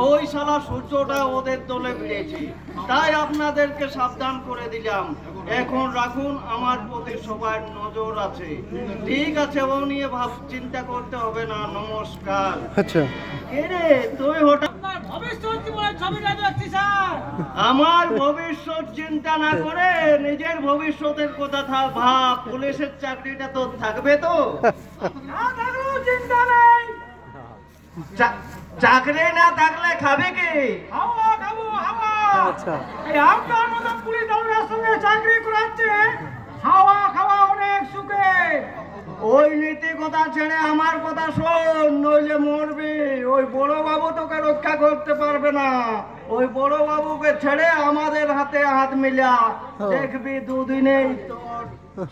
ওই শালা সূর্যটা ওদের দলে ভিড়েছে, তাই আপনাদেরকে সাবধান করে দিলাম। এখন রাখুন, আমার প্রতি সবার নজর আছে। ঠিক আছে, ও নিয়ে চিন্তা করতে হবে না। নমস্কার। আচ্ছা, রে তুই হঠাৎ আমার ভবিষ্যৎ চিন্তা না করে নিজের ভবিষ্যতের কথা ভাব। পুলিশের চাকরিটা তো থাকবে তো? চিন্তা নেই। চাকরি না থাকলে খাবে কি? আচ্ছা, আপনার মতো পুলিশ দলের সঙ্গে চাকরি করাচ্ছে, হাওয়া খাওয়া অনেক সুখে। ওই নীতি কথা ছেড়ে আমার কথা শোন, নইলে মরবি। ওই বড় বাবু তোকে রক্ষা করতে পারবে না। ওই বড় বাবুকে ছেড়ে আমাদের হাতে হাত মিলা, দেখবি দুদিনেই তোর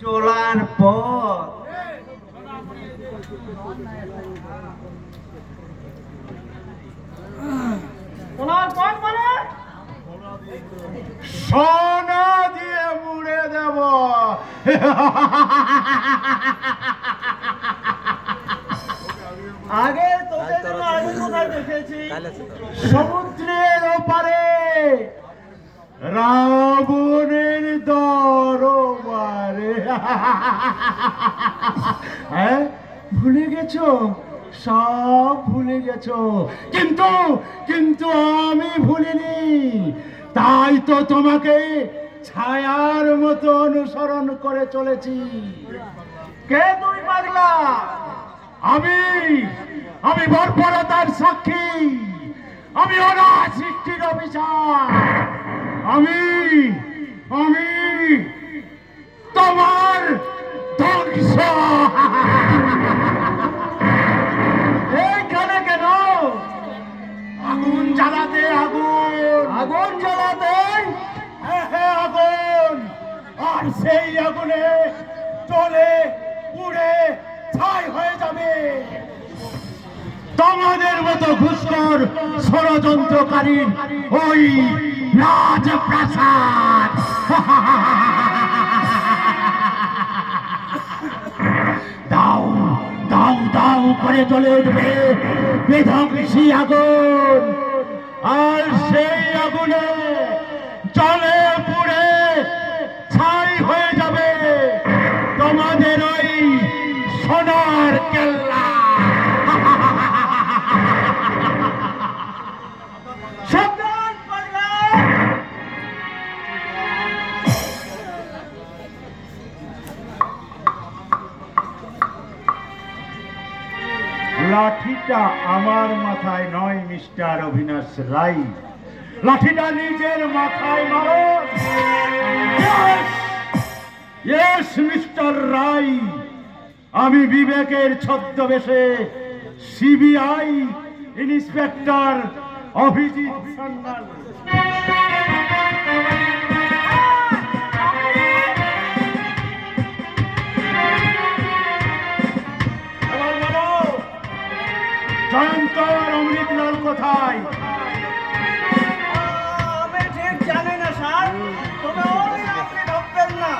চলার পথ। তোমার পথ মানে সোনা দিয়ে মুড়ে দেব। আগে তোদের আমি কোথায় দেখেছি, সমুদ্রের ওপারে রাবণের দরবারে। হ্যাঁ, ভুলে গেছো? সব ভুলে গেছো, কিন্তু কিন্তু আমি ভুলিনি। তাই তো তোমাকে ছায়ার মতো অনুসরণ করে চলেছি। কে তুই পাগলা? আমি বর্বরতার সাক্ষী, আমি অনাথ সৃষ্টির অভিশাপ, আমি আমি তোমার ধ্বংস। এইখানে কেন? আগুন জ্বালাতে, আগুন জ্বালাতে। হ্যাঁ, আগুন। আর সেই আগুনে চলে পুড়ে ছাই হয়ে যাবে তোমাদের মতো ঘুষখোর ষড়যন্ত্রকারীর ওই রাজপ্রাসাদ। দাও দাও দাও করে জ্বলে উঠবে বিধ্বংসী আগুন, আর সেই আগুনে জলে পুড়ে ছাই হয়ে যাবে তোমাদের ওই সোনার কেল্লা। লাঠিটা আমার মাথায় নয় মিস্টার অবিনাশ রায়, লাঠিটা নিজের মাথায় মারো। ইয়েস মিস্টার রায়, আমি বিবেকের ছদ্মবেশে সিবিআই ইন্সপেক্টর অভিজিৎ সান্যাল। জয়ন্ত আর অমৃতলাল কোথায়? আমি ঠিক জানি না স্যার, তবে আপনি ঢুকবেন না।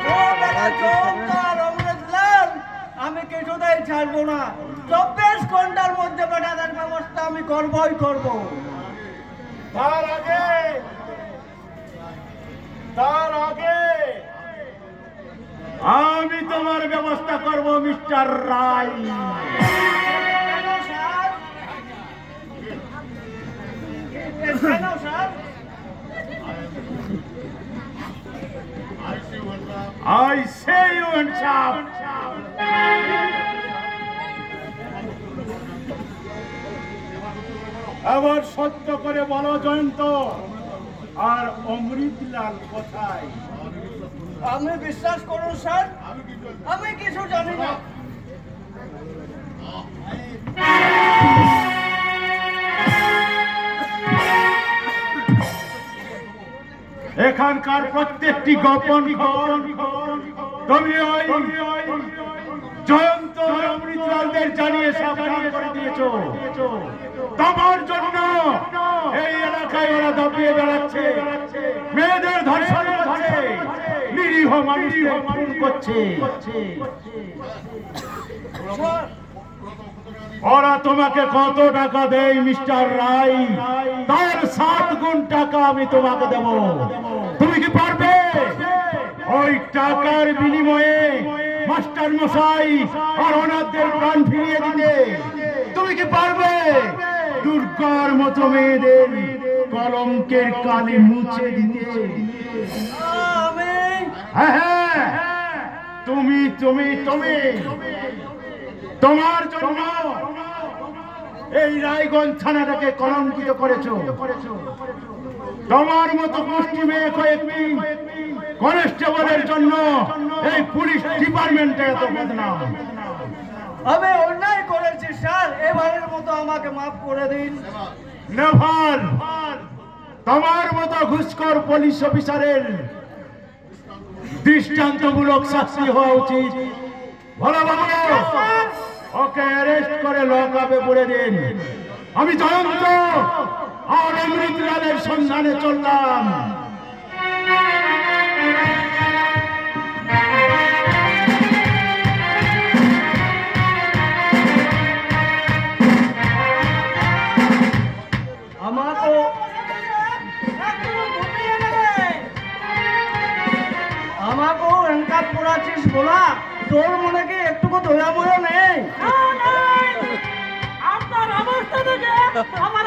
জয়ন্ত আর অমৃতলাল আমি কিছুতেই ছাড়বো না। 24 ঘন্টার মধ্যে তাদের ব্যবস্থা আমি করবই করব। তার আগে আমি তোমার ব্যবস্থা করব mister Roy. I say you and sharp. আবার সত্য করে বলো জয়ন্ত, আর অমৃতলাল কোথায়? আমি বিশ্বাস করুন স্যার, আমি কিছু জানি না। এখানকার প্রত্যেকটি গোপন খবর তুমি ওই জয়ন্ত অমৃতলালদের জানিয়ে সাবধান করে দিয়েছো। তোমার জন্য এই এলাকায় ওরা দাপিয়ে বেড়াচ্ছে, মেয়েদের ধর্ষণ করছে, নিরীহ মানুষকে খুন করছে। ওরা তোমাকে কত টাকা দেয় মিস্টার রায়, তার 7 গুণ টাকা আমি তোমাকে দেব। তুমি কি পারবে ওই টাকার বিনিময়ে মাস্টার মশাই আর অনাথদের প্রাণ ফিরিয়ে দিতে? তুমি কি পারবে দুর্গার মতো মেয়েদের কলঙ্কের কালি মুছে দিতে? আমি হ্যাঁ হ্যাঁ, তুমি তুমি তুমি তোমার জন্য এই রায়গঞ্জ থানাটাকে কলঙ্কিত করেছো। তোমার মতো গোষ্ঠী মেয়ে কয়েকটি কনস্টেবলের জন্য এই পুলিশ ডিপার্টমেন্টে এত বদনাম। আমি অন্যায় করেছি স্যার, এবারের মতো আমাকে মাফ করে দিন। নেভার, তোমার মতো ঘুষখোর পুলিশ অফিসারের দৃষ্টান্তমূলক শাস্তি হওয়া উচিত। ভালো বাবু, ওকে অ্যারেস্ট করে লকআপে পুরে দিন। আমি জয়ন্ত আর অমৃতলালের সন্ধানে চললাম। আমাকেও আমাকেও হ্যান্ডকাপ পরাচ্ছিস বলা, তোর মনে কি একটুকু দয়া ময়া নেই? আপনার অবস্থা থেকে আমার